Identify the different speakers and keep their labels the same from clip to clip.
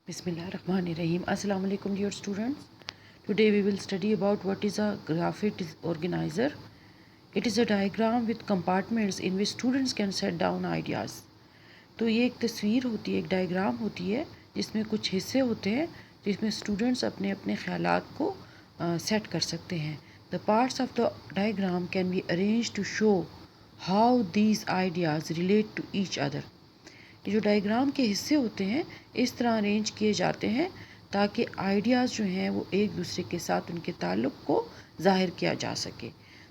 Speaker 1: Bismillahirrahmanirrahim. Assalamu alaikum dear students. Today we will study about what is a graphic organizer. It is a diagram with compartments in which students can set down ideas. تو یہ ایک تصویر ہوتی ہے، ایک diagram ہوتی ہے جس میں کچھ حصے ہوتے ہیں جس میں اسٹوڈنٹس اپنے اپنے خیالات کو سیٹ کر سکتے ہیں. The parts of the diagram can be arranged to show how these ideas relate to each other. یہ جو ڈائیگرام کے حصے ہوتے ہیں اس طرح ارینج کیے جاتے ہیں تاکہ آئیڈیاز جو ہیں وہ ایک دوسرے کے ساتھ ان کے تعلق کو ظاہر کیا جا سکے.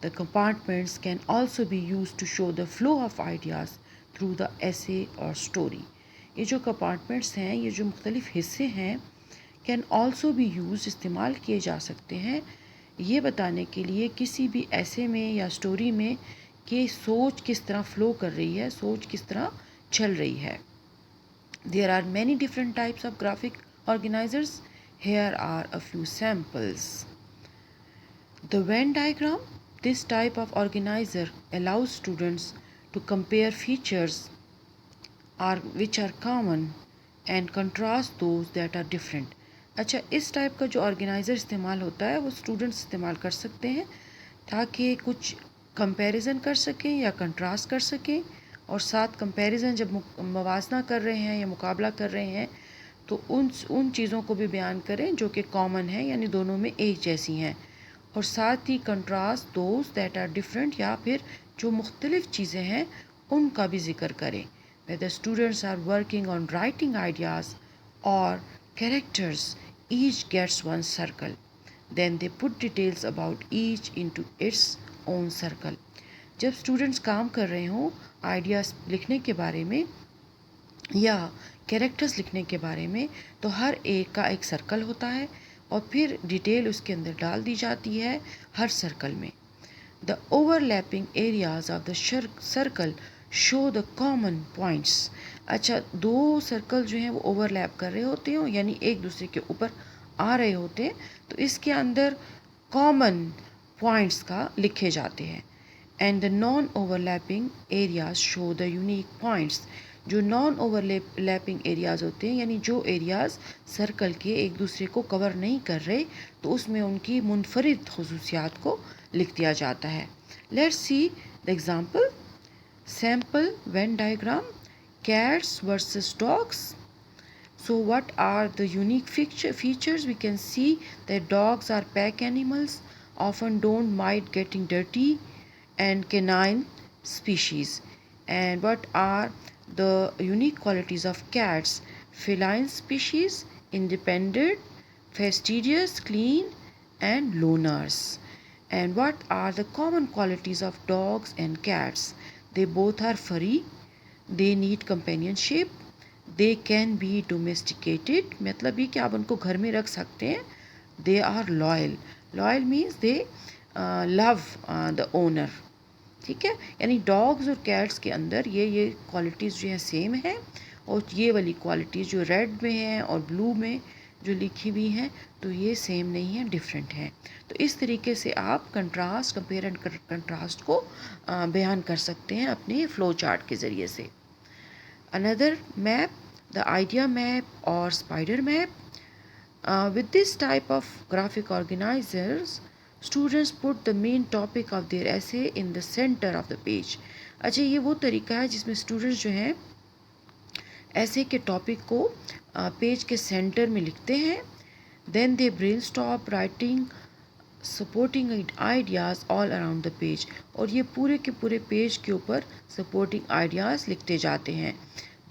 Speaker 1: The compartments can also be used to show the flow of ideas through the essay or story. یہ جو کمپارٹمنٹس ہیں، یہ جو مختلف حصے ہیں، can also be used استعمال کیے جا سکتے ہیں یہ بتانے کے لیے کسی بھی ایسے میں یا سٹوری میں کہ سوچ کس طرح فلو کر رہی ہے، سوچ کس طرح چل رہی ہے. There are many different types of graphic organizers. Here are a few samples. The Venn diagram. This type of organizer allows students to compare features which are common and contrast those that are different. اچھا، اس type کا جو organiser استعمال ہوتا ہے وہ students استعمال کر سکتے ہیں تاکہ کچھ کمپیریزن کر سکیں یا کنٹراسٹ کر سکیں، اور ساتھ کمپیریزن جب موازنہ کر رہے ہیں یا مقابلہ کر رہے ہیں تو ان چیزوں کو بھی بیان کریں جو کہ کامن ہیں، یعنی دونوں میں ایک جیسی ہیں، اور ساتھ ہی contrast those that are different, یا پھر جو مختلف چیزیں ہیں ان کا بھی ذکر کریں. whether students are working on writing ideas or characters, each gets one circle. Then they put details about each into its own circle. جب اسٹوڈنٹس کام کر رہے ہوں آئیڈیاز لکھنے کے بارے میں یا کیریکٹرز لکھنے کے بارے میں تو ہر ایک کا ایک سرکل ہوتا ہے اور پھر ڈیٹیل اس کے اندر ڈال دی جاتی ہے ہر سرکل میں. The overlapping areas of the circle show the common points. اچھا، دو سرکل جو ہیں وہ اوور لیپ کر رہے ہوتے ہیں، یعنی ایک دوسرے کے اوپر آ رہے ہوتے ہیں، تو اس کے اندر کامن پوائنٹس کا لکھے جاتے ہیں. And the naan over lapping areas show the unique points. جو نان اوور لیپنگ ایریاز ہوتے ہیں، یعنی جو ایریاز سرکل کے ایک دوسرے کو کور نہیں کر رہے، تو اس میں ان کی منفرد خصوصیات کو لکھ دیا جاتا ہے. Let's see the example. Sample Venn diagram. cats versus dogs. So what are the unique features? We can see that dogs are pack animals, often don't mind getting dirty, and canine species. And what are the unique qualities of cats? Feline species, independent, fastidious, clean, and loners. And what are the common qualities of dogs and cats? They both are furry, they need companionship, they can be domesticated. مطلب یہ کہ آپ ان کو گھر میں رکھ سکتے ہیں. they are loyal. loyal means they love the owner. ٹھیک ہے، یعنی ڈاگز اور کیٹس کے اندر یہ کوالٹیز جو ہیں سیم ہیں، اور یہ والی کوالٹیز جو ریڈ میں ہیں اور بلو میں جو لکھی ہوئی ہیں تو یہ سیم نہیں ہیں، ڈفرینٹ ہیں. تو اس طریقے سے آپ کنٹراسٹ، کمپیئر اینڈ کنٹراسٹ کو بیان کر سکتے ہیں اپنے فلو چارٹ کے ذریعے سے. Another map, the idea map or spider map. With this type of graphic organizers, students put the main topic of their essay in the center of the page. اچھا، یہ وہ طریقہ ہے جس میں اسٹوڈنٹس جو ہیں ایسے کے ٹاپک کو پیج کے سینٹر میں لکھتے ہیں. Then they brainstorm writing supporting ideas all around the page. اور یہ پورے کے پورے پیج کے اوپر سپورٹنگ آئیڈیاز لکھتے جاتے ہیں.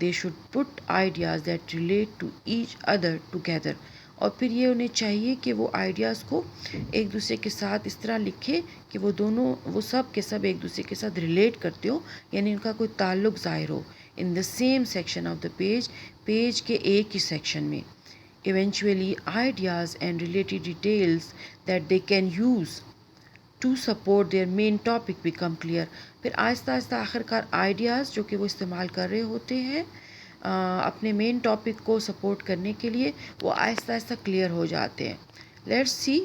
Speaker 1: They should put ideas that relate to each other together. اور پھر یہ انہیں چاہیے کہ وہ آئیڈیاز کو ایک دوسرے کے ساتھ اس طرح لکھے کہ وہ سب کے سب ایک دوسرے کے ساتھ ریلیٹ کرتے ہو، یعنی ان کا کوئی تعلق ظاہر ہو. In the same section of the page. Page کے ایک ہی سیکشن میں. Eventually, ideas and related details that they can use to support their main topic become clear. پھر آہستہ آہستہ آخر کار آئیڈیاز جو کہ وہ استعمال کر رہے ہوتے ہیں اپنے مین ٹاپک کو سپورٹ کرنے کے لیے، وہ آہستہ آہستہ کلیئر ہو جاتے ہیں. Let's see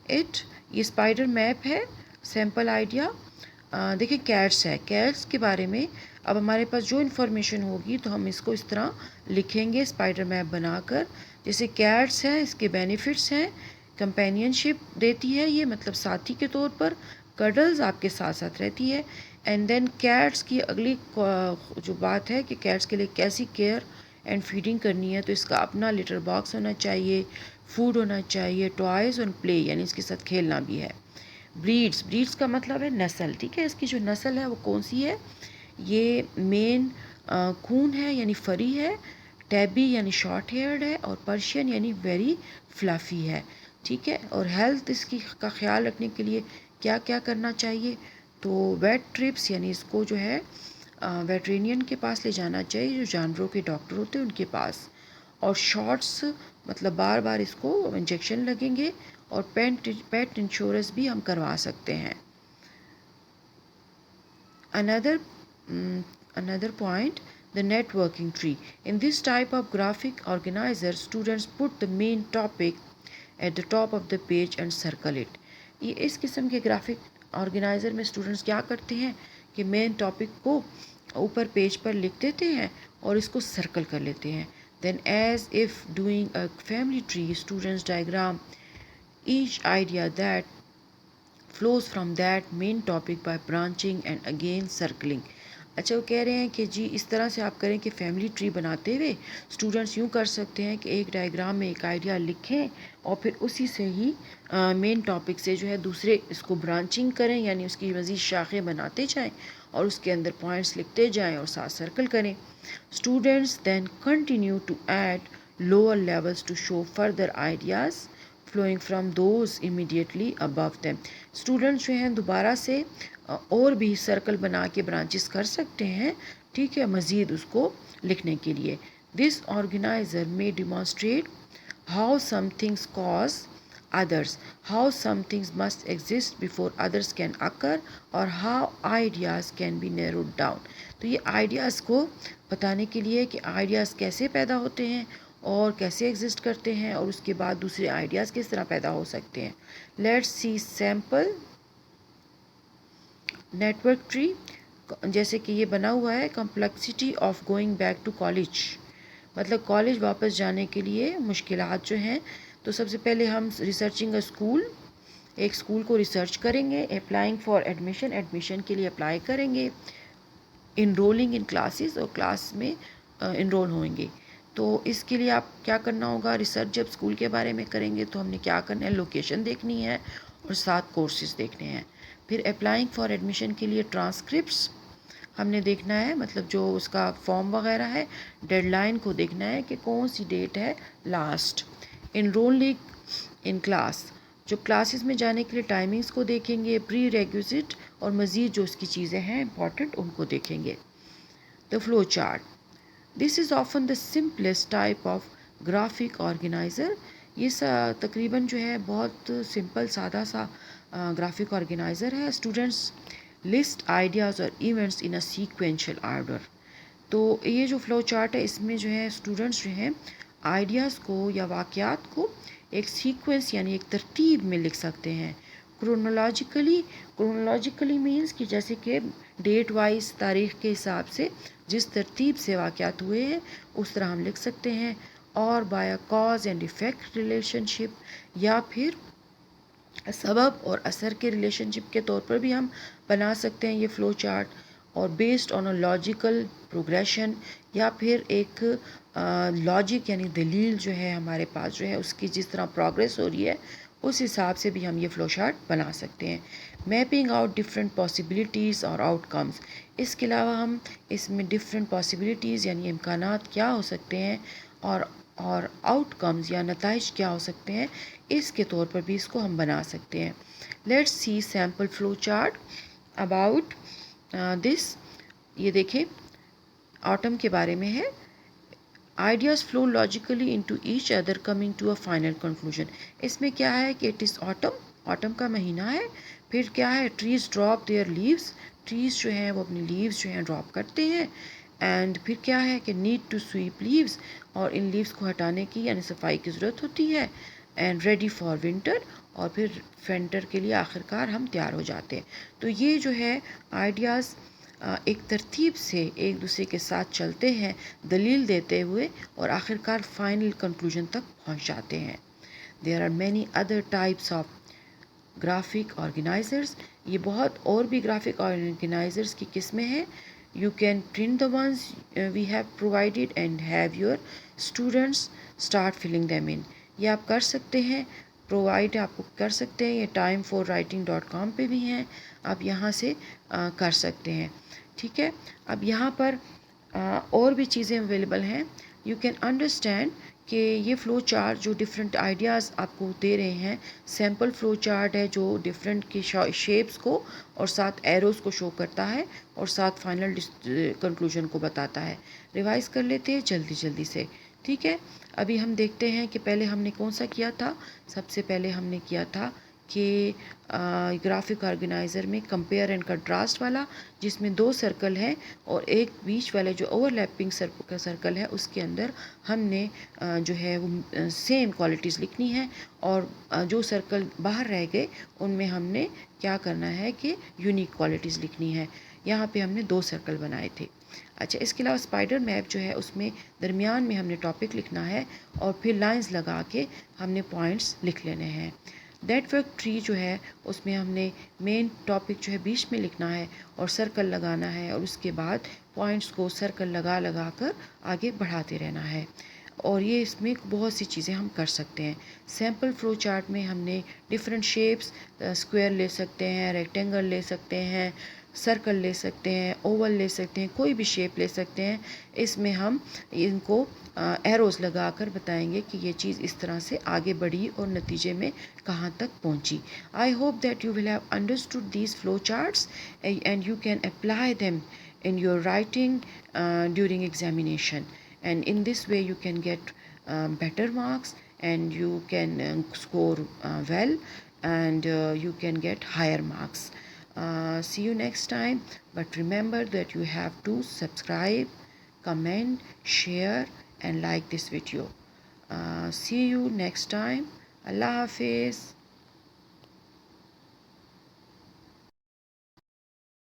Speaker 1: it. یہ اسپائڈر میپ ہے، سیمپل آئیڈیا. دیکھیں کیٹس ہے، کیٹس کے بارے میں اب ہمارے پاس جو انفارمیشن ہوگی تو ہم اس کو اس طرح لکھیں گے اسپائڈر میپ بنا کر. جیسے کیٹس ہیں، اس کے بینیفٹس ہیں، کمپینین شپ دیتی ہے یہ، مطلب ساتھی کے طور پر، کڈلز آپ کے ساتھ ساتھ رہتی ہے. اینڈ دین کیٹس کی اگلی جو بات ہے کہ کیٹس کے لیے کیسی کیئر اینڈ فیڈنگ کرنی ہے، تو اس کا اپنا لیٹر باکس ہونا چاہیے، فوڈ ہونا چاہیے، ٹوائز اور پلے یعنی اس کے ساتھ کھیلنا بھی ہے. بریڈس کا مطلب ہے نسل، ٹھیک ہے. اس کی جو نسل ہے وہ کون سی ہے؟ یہ مین کون ہے یعنی فری ہے، ٹیبی یعنی شارٹ ہیئرڈ ہے، اور پرشین یعنی ویری فلافی ہے، ٹھیک ہے. اور ہیلتھ اس کی کا خیال رکھنے کے لیے کیا کیا کرنا چاہیے؟ تو ویٹ ٹرپس یعنی اس کو جو ہے ویٹرینین کے پاس لے جانا چاہیے، جو جانوروں کے ڈاکٹر ہوتے ہیں ان کے پاس. اور شارٹس مطلب بار بار اس کو انجیکشن لگیں گے. اور پیٹ انشورنس بھی ہم کروا سکتے ہیں. Another point, the networking tree. In this type of graphic organizer, students put the main topic at the top of the page and circle it. یہ اس قسم کے گرافک آرگنائزر میں اسٹوڈنٹس کیا کرتے ہیں کہ مین ٹاپک کو اوپر پیج پر لکھ دیتے ہیں اور اس کو سرکل کر لیتے ہیں. Then as if doing a family tree, students diagram each idea that flows from that main topic by branching and again circling. اچھا، وہ کہہ رہے ہیں کہ جی اس طرح سے آپ کریں کہ فیملی ٹری بناتے ہوئے اسٹوڈنٹس یوں کر سکتے ہیں کہ ایک ڈائیگرام میں ایک آئیڈیا لکھیں اور پھر اسی سے ہی مین ٹاپک سے جو ہے دوسرے اس کو برانچنگ کریں، یعنی اس کی مزید شاخیں بناتے جائیں اور اس کے اندر پوائنٹس لکھتے جائیں اور ساتھ سرکل کریں. Students then continue to add lower levels to show further ideas flowing from those immediately above them. Students جو ہیں دوبارہ سے اور بھی سرکل بنا کے برانچز کر سکتے ہیں، ٹھیک ہے، مزید اس کو لکھنے کے لیے. This organizer may demonstrate how some things cause others, how some things must exist before others can occur, اور how ideas can be narrowed down. تو یہ آئیڈیاز کو بتانے کے لیے کہ آئیڈیاز کیسے پیدا ہوتے ہیں اور کیسے ایگزسٹ کرتے ہیں اور اس کے بعد دوسرے آئیڈیاز کس طرح پیدا ہو سکتے ہیں. Let's see sample network tree. جیسے کہ یہ بنا ہوا ہے complexity of going back to college, مطلب کالج واپس جانے کے لیے مشکلات جو ہیں. تو سب سے پہلے ہم ریسرچنگ اسکول، ایک اسکول کو ریسرچ کریں گے. اپلائنگ فار ایڈمیشن، ایڈمیشن کے لیے اپلائی کریں گے. انرولنگ ان کلاسز، اور کلاس میں انرول ہوئیں گے. تو اس کے لیے آپ کیا کرنا ہوگا؟ ریسرچ جب اسکول کے بارے میں کریں گے تو ہم نے کیا کرنا ہے؟ لوکیشن دیکھنی ہے اور ساتھ کورسز دیکھنے ہیں. پھر اپلائنگ فار ایڈمیشن کے لیے ٹرانسکرپٹس ہم نے دیکھنا ہے، مطلب جو اس کا فارم وغیرہ ہے، ڈیڈ لائن کو دیکھنا ہے کہ کون سی ڈیٹ ہے لاسٹ. انرولنگ ان کلاس، جو کلاسز میں جانے کے لیے ٹائمنگز کو دیکھیں گے. پری ریکوزٹ، اور مزید جو اس کی چیزیں ہیں امپورٹنٹ ان کو دیکھیں گے. The flow chart, this is often the simplest type of graphic organiser. یہ تقریباً جو ہے بہت سمپل سادہ سا گرافک آرگنائزر ہے. اسٹوڈنٹس لسٹ آئیڈیاز اور events in a sequential order. تو یہ جو فلو چارٹ ہے اس میں جو ہے اسٹوڈنٹس جو ہیں آئیڈیاز کو یا واقعات کو ایک سیکوینس یعنی ایک ترتیب میں لکھ سکتے ہیں. کرونالوجیکلی مینس کہ جیسے کہ ڈیٹ وائز، تاریخ کے حساب سے جس ترتیب سے واقعات ہوئے ہیں اس طرح ہم لکھ سکتے ہیں. اور بایا کاز اینڈ افیکٹ ریلیشن شپ، یا پھر سبب اور اثر کے ریلیشن شپ کے طور پر بھی ہم بنا سکتے ہیں یہ فلو چارٹ. اور based on a logical progression, یا پھر ایک لاجک یعنی دلیل جو ہے ہمارے پاس جو ہے اس کی جس طرح پروگریس ہو رہی ہے اس حساب سے بھی ہم یہ فلو چارٹ بنا سکتے ہیں. میپنگ آؤٹ ڈفرینٹ پاسبلٹیز اور آؤٹ کمز، اس کے علاوہ ہم اس میں ڈفرینٹ پاسبلٹیز یعنی امکانات کیا ہو سکتے ہیں اور آؤٹ کمز یا نتائج کیا ہو سکتے ہیں، اس کے طور پر بھی اس کو ہم بنا سکتے ہیں. Let's see sample flow chart about this. یہ دیکھیں آٹم کے بارے میں ہے. Ideas flow logically into each other coming to a final conclusion. اس میں کیا ہے کہ اٹ از آٹم کا مہینہ ہے. پھر کیا ہے؟ Trees drop their leaves, trees جو ہیں وہ اپنی لیوز جو ہیں ڈراپ کرتے ہیں. اینڈ پھر کیا ہے کہ نیڈ ٹو سویپ لیوز، اور ان لیوز کو ہٹانے کی یعنی صفائی کی ضرورت ہوتی ہے. اینڈ ریڈی فار ونٹر، اور پھر ونٹر کے لیے آخر کار ہم تیار ہو جاتے ہیں. تو یہ جو ہے آئیڈیاز ایک ترتیب سے ایک دوسرے کے ساتھ چلتے ہیں دلیل دیتے ہوئے اور آخرکار فائنل کنکلوژن تک پہنچ جاتے ہیں. There are many other types of graphic organisers. یہ بہت اور بھی گرافک آرگنائزرز کی قسمیں ہیں. You can print the ones we have provided and have your students start filling them in. یہ آپ کر سکتے ہیں, پرووائڈ آپ کو کر سکتے ہیں. یہ time4writing.com پہ بھی ہیں, آپ یہاں سے کر سکتے ہیں. ٹھیک ہے, اب یہاں پر اور بھی چیزیں اویلیبل ہیں. یو کین انڈرسٹینڈ کہ یہ فلو چارٹ جو ڈفرینٹ آئیڈیاز آپ کو دے رہے ہیں, سیمپل فلو چارٹ ہے جو ڈفرینٹ کی شیپس کو اور ساتھ ایروز کو شو کرتا ہے اور ساتھ فائنل کنکلوژن کو بتاتا ہے. ریوائز کر لیتے ہیں جلدی جلدی سے. ٹھیک ہے, ابھی ہم دیکھتے ہیں کہ پہلے ہم نے کون سا کیا تھا. سب سے پہلے ہم نے کیا تھا کہ گرافک آرگنائزر میں کمپیئر اینڈ کنٹراسٹ والا, جس میں 2 سرکل ہیں اور ایک بیچ والا جو اوور لیپنگ سرکل ہے اس کے اندر ہم نے جو ہے وہ سیم کوالٹیز لکھنی ہے, اور جو سرکل باہر رہ گئے ان میں ہم نے کیا کرنا ہے کہ یونیک کوالٹیز لکھنی ہے. یہاں پہ ہم نے 2 سرکل بنائے تھے. اچھا, اس کے علاوہ اسپائڈر میپ جو ہے اس میں درمیان میں ہم نے ٹاپک لکھنا ہے اور پھر لائنز لگا کے ہم نے پوائنٹس لکھ لینے ہیں. نیٹ ورک ٹری جو ہے اس میں ہم نے مین ٹاپک جو ہے بیچ میں لکھنا ہے اور سرکل لگانا ہے, اور اس کے بعد پوائنٹس کو سرکل لگا لگا کر آگے بڑھاتے رہنا ہے. اور یہ اس میں بہت سی چیزیں ہم کر سکتے ہیں. سیمپل فلو چارٹ میں ہم نے ڈفرینٹ شیپس, اسکوائر لے سکتے ہیں, ریکٹینگل لے سکتے ہیں, سرکل لے سکتے ہیں, اوول لے سکتے ہیں, کوئی بھی شیپ لے سکتے ہیں. اس میں ہم ان کو ایروز لگا کر بتائیں گے کہ یہ چیز اس طرح سے آگے بڑھی اور نتیجے میں کہاں تک پہنچی. I hope that you will have understood these flow charts and you can apply them in your writing during examination, and in this way you can get better marks and you can score well, and you can get higher marks. See you next time, but remember that you have to subscribe, comment, share and like this video. See you next time. Allah Hafiz.